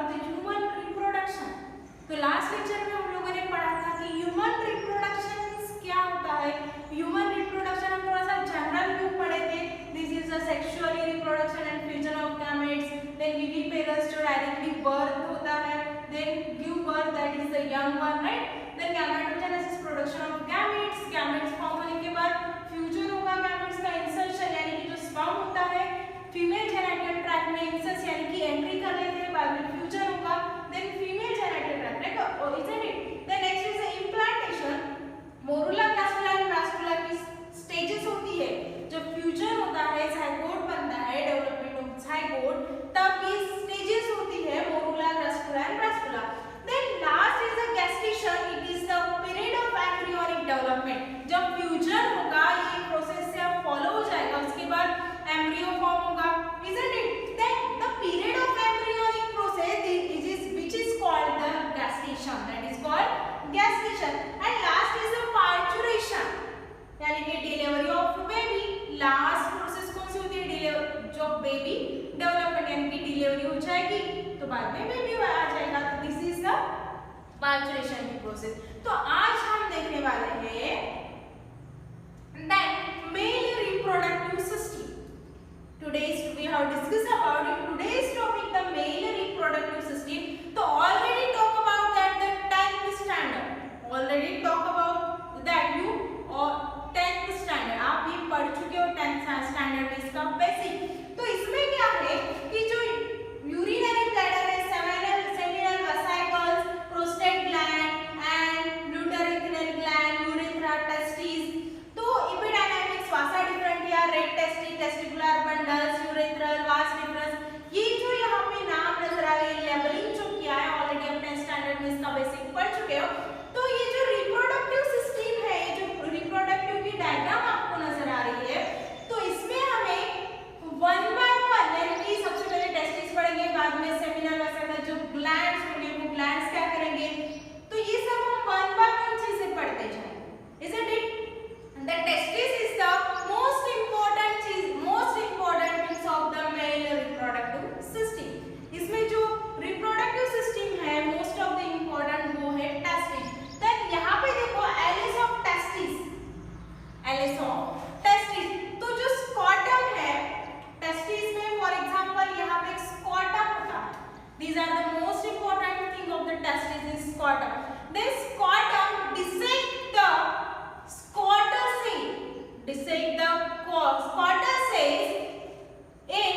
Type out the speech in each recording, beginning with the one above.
For the human reproduction. तो last lecture में हम लोगों ने पढ़ा था कि ह्यूमन रिप्रोडक्शन क्या होता है। ह्यूमन रिप्रोडक्शन हम थोड़ा सा जनरल व्यू पढ़े थे। This is the sexually reproduction and fusion of gametes, then viviparous जो डायरेक्टली बर्थ होता है, then give birth that is the young one, right. Then gametogenesis production of gametes, gametes form होने के बाद fusion होगा gametes का, insertion यानी कि जो स्पर्म होता है फीमेल जेनिटल ट्रैक्ट में इंसर्स यानी कि एंट्री कर लेते हैं, बाद में फ्यूजन होगा, then female genital tract, right, isn't it. Then next is the implantation. Morula gastrula and वास्कुला की स्टेजेस होती है, जब फ्यूजन होता है, जाइगोट बनता है, डेवलपमेंट ऑफ जाइगोट, तब ये स्टेजेस होती है मोरुला गास्कुला एंड वास्कुला। Then last is the gestation, it is the period of embryonic development. जब फ्यूजन होगा ये प्रोसेस से अब फॉलो हो जाएगा, उसके बाद एम्ब्रियो फॉर्म होगा, isn't it? Then the period of embryonic process which is called the gestation, that is called gestation. And last is the parturition, यानी कि delivery of baby. Last process कौन सी होती है? डिलीवरी, जो बेबी डेवलपमेंट यानी कि delivery हो जाएगी तो बाद में बेबी आ जाएगा, तो दिस इज द पार्चुरेशन की प्रोसेस। तो आज हम देखने वाले हैं that male reproductive system. We have discussed about it. Today's topic, the male reproductive system. So already talk about that the 10th standard. Already talk about that you or 10th standard. आप ये पढ़ चुके हो 10th standard में इसका basic. तो इसमें क्या है कि जो urinary bladder है, seminal vesicles, prostate gland and uterine gland, urethra, testes. तो एपिडायनामिक्स वासा डिफरेंट या red tasty, testicular bundles, urethral, vas deferens, ये जो यहाँ पे नाम नजर आ रहे हैं, लेबलिंग जो किया है ऑलरेडी अपने स्टैंडर्ड में इसका बेसिक पढ़ चुके हो। तो ये जो रिप्रोडक्टिव सिस्टम है, ये जो रिप्रोडक्टिव की डायग्राम आपको नजर आ रही है, तो इसमें हमें वन बाय वन यानी कि सबसे पहले टेस्टिस पढ़ेंगे, बाद में सेमिनल वेसिकल जो ग्लैंड्स होंगे वो ग्लैंड्स क्या करेंगे, तो ये सब हम वन बाय वन चीजें पढ़ते जाएंगे, isn't it? The testis is the most important piece of the male reproductive system. इसमें जो reproductive system है most of the important वो है testis. Then यहाँ पे देखो Alice of testis, Alice of testis. तो जो scrotum है testis में, for example यहाँ पे scrotum होता है. These are the most important thing of the testis is scrotum. This scrotum dissect the squatter cells in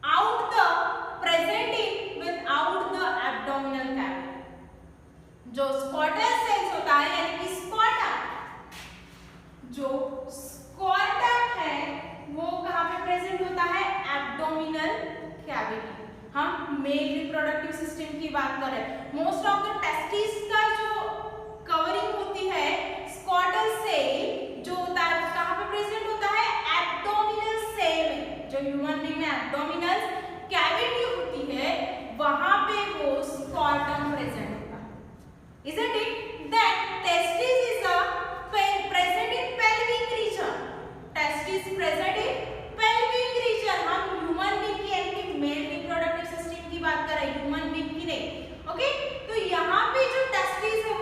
out the present in without the abdominal cavity. जो squatter cells होता है यानी कि scrotum, जो scrotum है वो कहाँ पे प्रेजेंट होता है? Abdominal cavity. हम मेल रिप्रोडक्टिव सिस्टम की बात कर रहे हैं। मोस्ट ऑफ द टेस्टिस का जो कवरिंग होती है स्क्वाटर सेल जो होता है कहाँ पे प्रेजेंट होता है? एब्डोमिनल सेल में। जो ह्यूमन बीइंग में एब्डोमिनल कैविटी होती है वहां पे वो स्क्वाटम प्रेजेंट होता है, isn't it? Then testis is a present in pelvic region. Testis present in pelvic region. हम ह्यूमन बीइंग की यानी कि मेल रिप्रोडक्टिव सिस्टम की बात कर रहे हैं, ह्यूमन बीइंग की नहीं, ओके? तो यहाँ पे जो टेस्टिस है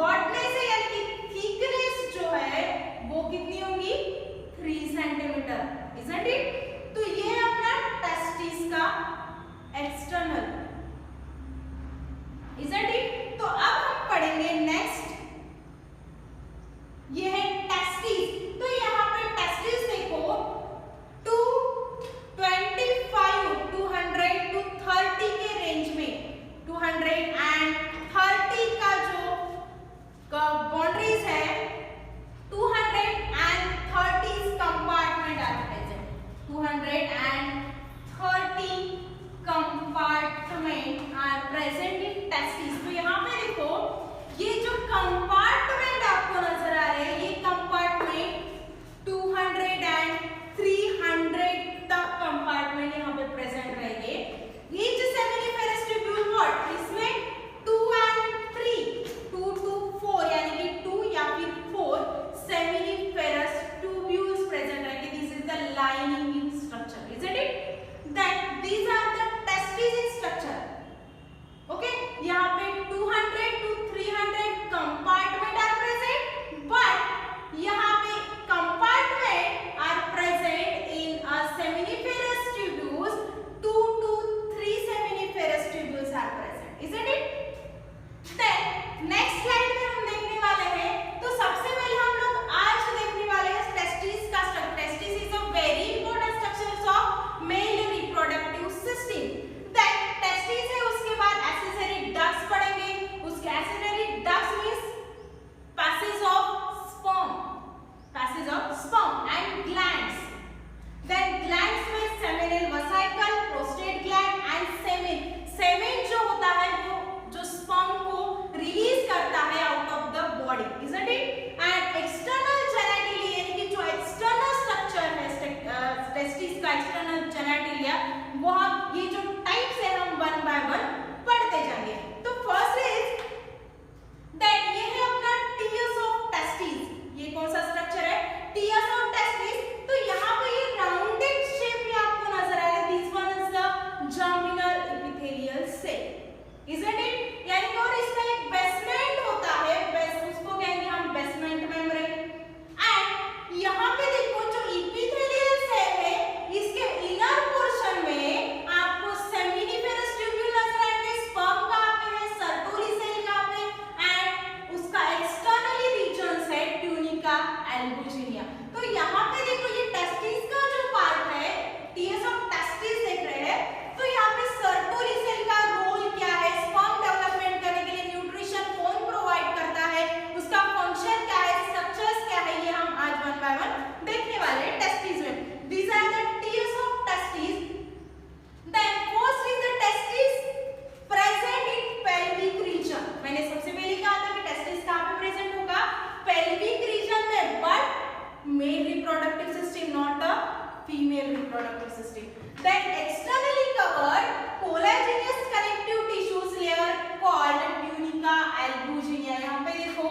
ब्रॉडनेस है यानी कि थिकनेस जो है वो कितनी होगी 3 सेंटीमीटर, isn't it? तो ये है अपना टेस्टिस का एक्सटर्नल, isn't it? तो अब हम पढ़ेंगे नेक्स्ट, ये है टेस्टिस। तो यहाँ पे टेस्टिस देखो 225 200 to 30 के रेंज में, 230 का जो बाउंड्रीज है 230 compartment are present, 230 compartment are present in testis. तो यहाँ पे देखो ये जो कंपार्टमेंट आपको नजर आ रहे हैं, ये कंपार्टमेंट 200 and 300 तक कंपार्टमेंट यहाँ पे प्रेजेंट रहेंगे। ईच सेमिनिफेरस ट्यूब्यूल व्हाट, इसमें 2 and 3, 2 to 4 यानी कि 2 या फिर 4 सेमिनिफेरस ट्यूब्यूल्स प्रेजेंट रहेंगे। This is the lining in structure, isn't it? That these are the testes in structure. Okay, यहाँ पे 200 to 300 compartment are present, but यहाँ पे compartment are present in a seminiferous tubules, 2 to 3 seminiferous tubules are present, isn't it? Then next slide में हम देखने वाले हैं, तो सबसे पहले हम लोग आज देखने वाले हैं टेस्टिस का structure. Testis is a very important structure of male reproductive system. That testis है, उसके बाद एक्सेसरी डक्ट्स पढ़ेंगे। उसके accessory ducts means passage of sperm and glands. Then glands में seminal vesicle, prostate gland and semen. Semen जो होता है वो जो स्पर्म को रिलीज करता है out of the body, isn't it? And external genitalia यानी कि जो एक्सटर्नल स्ट्रक्चर है टेस्टिस का एक्सटर्नल जेनेटिलिया, वो हम ये जो टाइप्स है हम वन बाय वन पढ़ते जाएंगे। तो फर्स्ट इज दैट ये है अपना टीयर्स ऑफ टेस्टिस। ये कौन सा स्ट्रक्चर है? Tears of testis. तो यहाँ पे ये राउंडेड शेप में आपको नजर आ रहा है, this one is the germinal epithelial cell, isn't it? यानी कि और इसका एक बेसमेंट होता है, उसको कहेंगे हम बेसमेंट मेम्ब्रेन। एंड यहाँ पे देखो जो एपिथेलियल सेल है, इसके इनर पोर्शन में आपको सेमिनिफेरस ट्यूब्यूल नजर आएंगे। स्पर्म कहाँ पे है, सर्टोली सेल कहाँ पे, एंड उसका एक्सटर्नली रीजन्स है ट्यूनिका एल्बुजिनिया। तो यहाँ पे देखो ये टेस्टिस का जो पार्ट है, टीयर्स ऑफ टेस्टिस देख रहे हैं, तो यहाँ पे सर्टोली सेल का रोल क्या है, स्पर्म डेवलपमेंट करने के लिए न्यूट्रिशन कौन प्रोवाइड करता है, उसका फंक्शन क्या है, स्ट्रक्चर्स क्या है, ये हम आज वन बाय वन देखने वाले हैं टेस्टिस में। These are the tiers of testis. Then first is the testis present in pelvic region. मैंने सबसे पहले कहा था कि टेस्टिस कहाँ पे प्रेजेंट होगा, पेल्विक रीजन में, but mail reproductive system, not a female reproductive system. Then externally covered collagenous connective tissues layer called tunica albuginea। यहाँ पे देखो,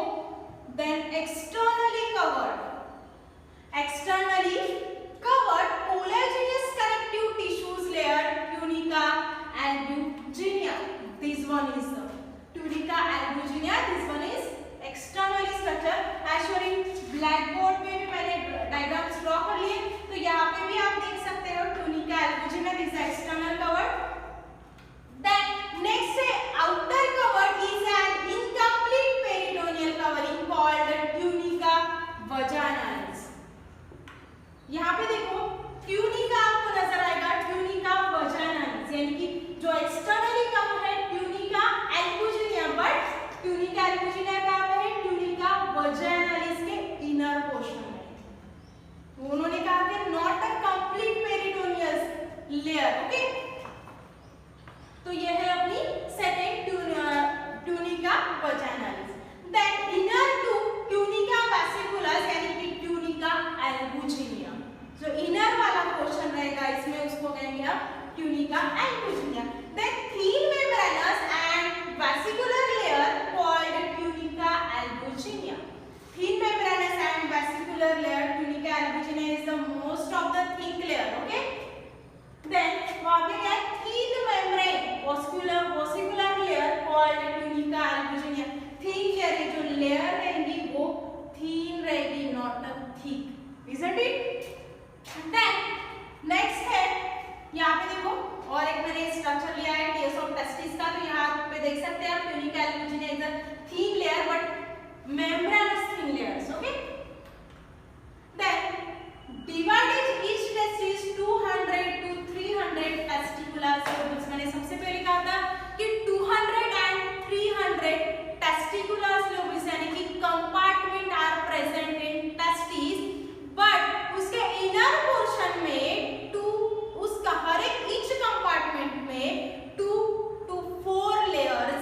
then externally covered collagenous connective tissues layer tunica albuginea। This one is the tunica albuginea, this one is externally structure। as shown in blackboard पे भी मैंने diagrams draw कर लिए, तो यहाँ पे भी आप देख सकते हो tunica albuginea, this is external covered। Then next है outer covered is an incomplete peritoneal covering called tunica vaginalis। यहाँ पे देखो tunica आपको नजर आएगा, tunica vaginalis यानी कि जो एक्सटर्नली कवर है tunica albuginea, but tunica albuginea कहाँ पे है, tunica vaginalis के इनर पोर्शन में। उन्होंने कहा कि not a complete peritoneal layer, okay. तो ये है अपनी second tunica vaginalis। Then inner to tunica vesiculus यानी कि tunica albuginea, जो इनर वाला पोर्शन रहेगा इसमें उसको कहेंगे हम tunica albuginea। Then thin membranous and vesicular layer called tunica albuginea। Thin membranous and vesicular layer tunica albuginea is the most of the thick layer, okay। Then वहाँ पे क्या है, thin membrane vesicular layer called tunica albuginea। Thin layer है जो isn't it? Then next है, यहाँ पे देखो और एक मैंने स्ट्रक्चर लिया है टेस ऑफ टेस्टिस का, तो यहाँ पे देख सकते हैं आप tunical mucin is a thin layer but membranous thin layers, okay. Then divided each testis 200 to 300 testicular lobules. मैंने सबसे पहले कहा था कि 200 and 300 testicular lobules यानी कि compartment are present in testis, but उसके इनर पोर्शन में उसका हर एक ईच कंपार्टमेंट में 2 to 4 layers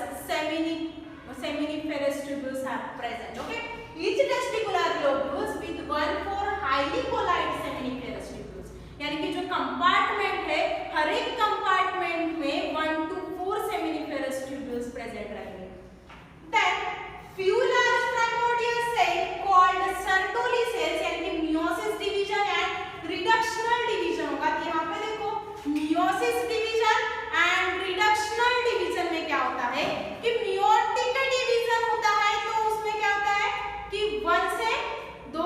seminiferous tubules are present, okay. Each testicular lobules with 1-4 highly colloid seminiferous tubules, यानी कि जो कंपार्टमेंट है हर एक कंपार्टमेंट में 1 to 4 seminiferous tubules प्रेजेंट रहेंगे. Then few large primordial cells called Sertoli cells यानी कि meiosis division and reductional division होगा. यहाँ पे देखो meiosis division and reductional division में क्या होता है कि meiotic division होता है तो उसमें क्या होता है कि 1 से 2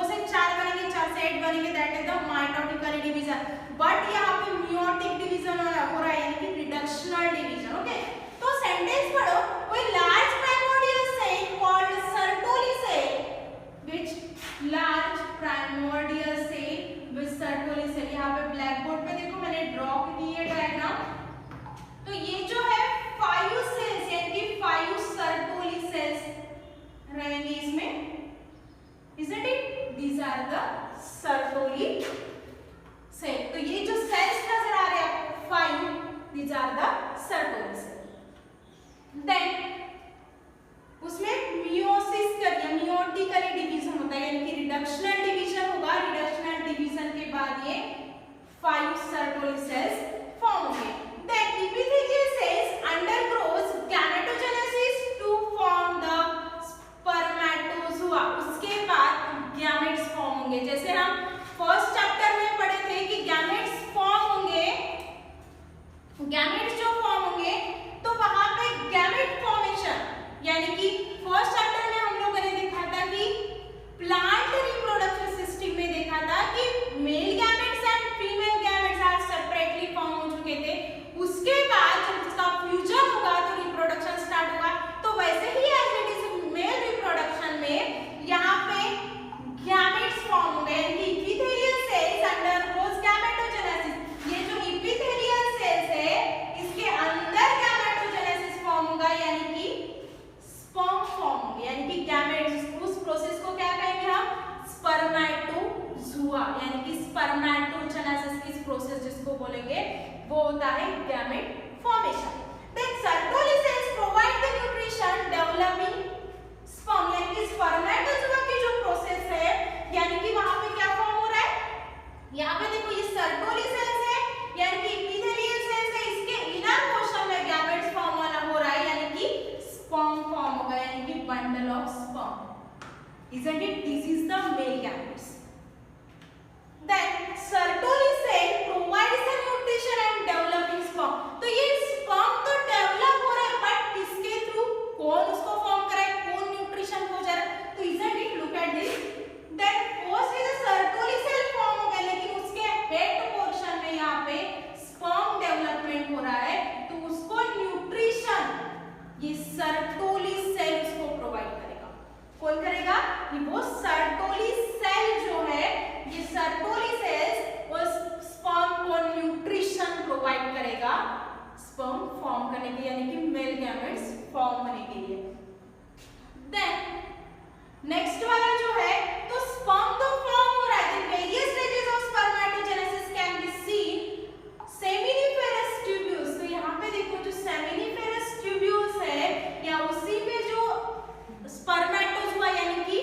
से 4 बनेंगे, 4 से 8 बनेंगे, that is the mitotic division. But यहाँ पे meiotic division हो रहा है यानी कि reductional division, ओके. तो सेंटेंस पढ़ो, कोई large primordial cell called Sertoli cell, which large primordial cell with Sertoli cell. यहाँ पे ब्लैक बोर्ड पे देखो मैंने ड्रॉ की है डायग्राम. तो ये जो है 5 सेल्स यानी कि 5 Sertoli cells रहेंगे इसमें, isn't it? These are the Sertoli cell. तो ये जो सेल्स नजर आ रहे हैं आपको 5, these are the Sertoli cells. Then उसमें meiosis करिए, meiotically division होता है यानी कि reductional division होगा. reductional division के बाद ये 5 Sertoli cells form होंगे. Then epithelial cells undergoes gametogenesis to form the spermatozoa. उसके बाद gametes form होंगे. जैसे हम फर्स्ट चैप्टर में पढ़े थे कि gametes form होंगे, gametes जो form होंगे तो वहां पे gamete formation यानी कि फर्स्ट चैप्टर में हम लोगों ने देखा था कि प्लांट रिप्रोडक्शन सिस्टम में देखा था कि male gametes and female gametes are separately form हो चुके थे. उसके बाद जब उसका फ्यूजन होगा तो रिप्रोडक्शन स्टार्ट होगा. तो वैसे ही as it is male reproduction में यहाँ पे गैमेट्स फॉर्म होंगे यानी कि इपिथेलियल सेल्स अंडरगोस गैमेटोजेनेसिस. ये जो इपिथेलियल सेल्स है इसके अंदर गैमेटोजेनेसिस फॉर्म होगा यानी कि स्पर्म फॉर्म होंगे यानी कि गैमेट्स. उस प्रोसेस को क्या कहेंगे हम? स्पर्मेटोजुआ यानी कि स्पर्मेटोजेनेसिस की प्रोसेस जिसको बोलेंगे वो होता है gamete formation. Then Sertoli cells provide the nutrition developing sperm यानी कि स्पर्मेटोजुआ की जो प्रोसेस है यानी कि वहां पे क्या फॉर्म हो रहा है, यहाँ पे देखो ये Sertoli cells है यानी कि epithelial cells है, इसके इनर पोर्शन में गैमेट्स फॉर्म वाला हो रहा है यानी कि sperm फॉर्म होगा यानी कि bundle of sperm, isn't it? This is the male gametes. Then Sertoli cell provides the nutrition and developing sperm. तो ये sperm तो डेवलप हो रहा है बट किसके थ्रू, कौन उसको फॉर्म कर रहा है, कौन न्यूट्रिशन को जा रहा है, तो isn't it? Look at this. Then first is a Sertoli cell form हो गया लेकिन उसके हेड पोर्शन में यहाँ पे sperm डेवलपमेंट हो रहा है तो उसको न्यूट्रिशन ये Sertoli cell उसको प्रोवाइड करेगा. कौन करेगा? ये वो Sertoli cell जो है ये Sertoli cells उस sperm को न्यूट्रिशन प्रोवाइड करेगा sperm फॉर्म करने के यानी कि मेल गैमेट्स फॉर्म होने के लिए. देन नेक्स्ट वाला जो है तो sperm तो फॉर्म हो रहा है. In various stages of spermatogenesis can be seen seminiferous tubules. तो यहाँ पे देखो जो seminiferous tubules है या उसी पे जो स्पर्मेटोजुआ यानी कि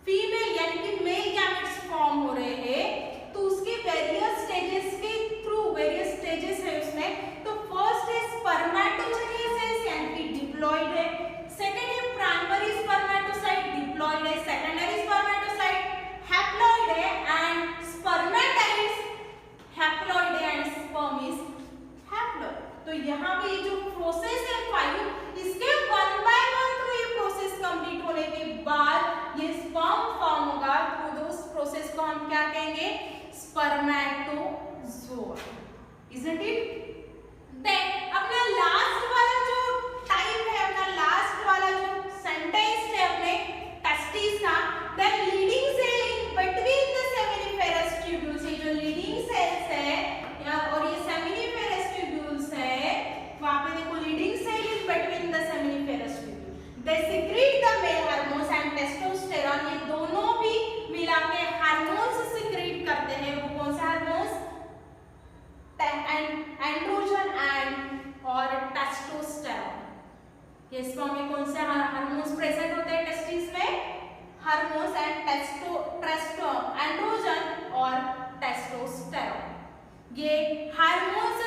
फीमेल यानी कि मेल गैमेट्स फॉर्म हो रहे हैं तो उसके वेरियस स्टेजेस के थ्रू वेरियस स्टेजेस है उसमें. तो फर्स्ट है स्पर्मेटोजेनेसिस यानी कि डिप्लॉइड है, सेकंड है प्राइमरी स्पर्मेटोसाइट डिप्लॉइड है, सेकेंडरी स्पर्मेटोसाइट हैप्लॉइड है एंड स्पर्मेटाइड्स हैप्लॉइड है एंड स्पर्म इज हैप्लॉइड. तो यहाँ पे ये जो प्रोसेस है 5 इसके 1 by 1 थ्रू ये प्रोसेस कंप्लीट प्रोसेस को हम क्या कहेंगे? Spermatozoa, isn't it? Then अपना लास्ट वाला जो टाइप है, अपना लास्ट वाला जो सेंटेंस है अपने टेस्टिस का, the leading cell in between the seminiferous tubules, ये जो लीडिंग सेल्स है और ये seminiferous tubules है, वहाँ पे देखो Leydig cell in between the seminiferous tubules, they secrete the male hormones and testosterone, ये दोनों भी मिला के हार्मोन्स सिक्रीट करते हैं। वो कौन से हार्मोन्स? एंड्रोजन एंड और टेस्टोस्टेरोन। ये स्पर्म में कौन से हार्मोन्स प्रेजेंट होते हैं टेस्टिस में? हार्मोन्स एंड एंड्रोजन और टेस्टोस्टेरोन। ये हार्मोन्स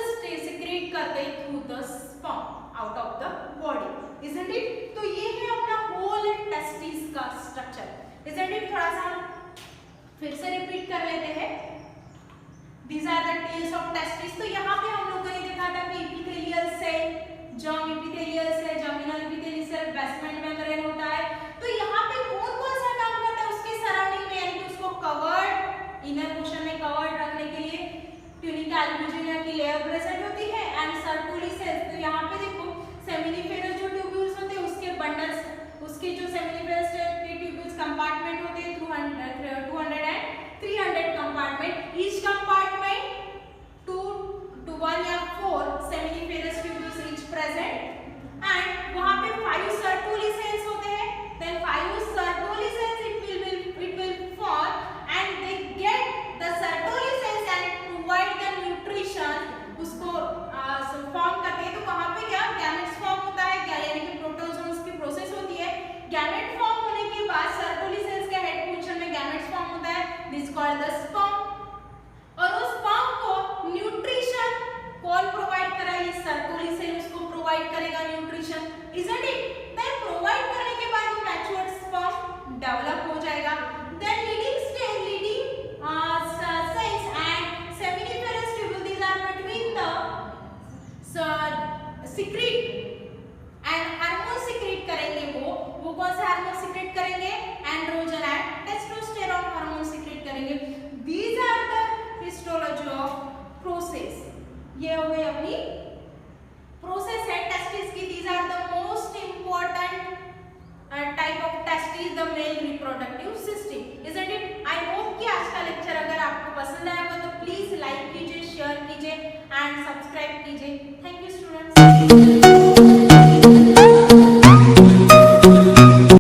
सिक्रीट करते हैं through the sperm out of the body, isn't it? तो ये है अपना होल टेस्टिस का स्ट्रक्चर, isn't it? थोड़ा सा फिर से रिपीट कर लेते हैं। These are the tails of testis। तो यहाँ पे हम लोगों ने देखा था कि epithelial cell, germ epithelial cell, germinal epithelial cell basement membrane होता है। तो यहाँ पे कौन-कौन सा काम करता है उसके सराउंडिंग में, यानी कि उसको कवर्ड, इनर पोर्शन में कवर्ड रखने के लिए ट्यूनिका एल्बुजिना की लेयर प्रेजेंट होती है एंड सर्कुलरी सेल्स। तो यहाँ पे देखो सेमिनिफेरस जो ट्यूब्यूल्स होते हैं उसके बंडल्स, उसके जो सेमिनिफेरस के ट्यूब्यूल्स कंपार्टमेंट होते हैं 200 and 300 compartment, each compartment 2 to 1 या 4 seminiferous tubules each present and वहाँ पे 5 Sertoli cells होते हैं। then 5 Sertoli cells it will form and they get the Sertoli cells and provide the nutrition, उसको form करते हैं। तो वहाँ पे क्या गैमेट्स फॉर्म होता है, क्या यानी कि प्रोटोजोन्स की प्रोसेस होती है। गैमेट फॉर्म होने के बाद सर्टोली सेल्स के हेड पोर्शन में गैमेट्स फॉर्म होता है, दिस कॉल्ड द स्पर्म। और उस स्पर्म को न्यूट्रिशन कौन प्रोवाइड करा? ये सर्टोली सेल उसको प्रोवाइड करेगा nutrition, isn't it? Then provide करने के बाद वो मैच्योर्ड स्पर्म डेवलप हो जाएगा। Then Leydig cells and seminiferous tubule, these are between the secrete and hormone secrete करेंगे। वो कौन से हार्मोन सिक्रेट करेंगे? Androgen and testosterone hormone secrete करेंगे। These are the histology of process। ये हो गई अपनी प्रोसेस है टेस्टिस की। These are the most important type of testis, the male reproductive system, isn't it? I hope कि आज का लेक्चर अगर आपको पसंद आया हो तो प्लीज लाइक कीजिए, शेयर कीजिए एंड सब्सक्राइब कीजिए। Thank you students.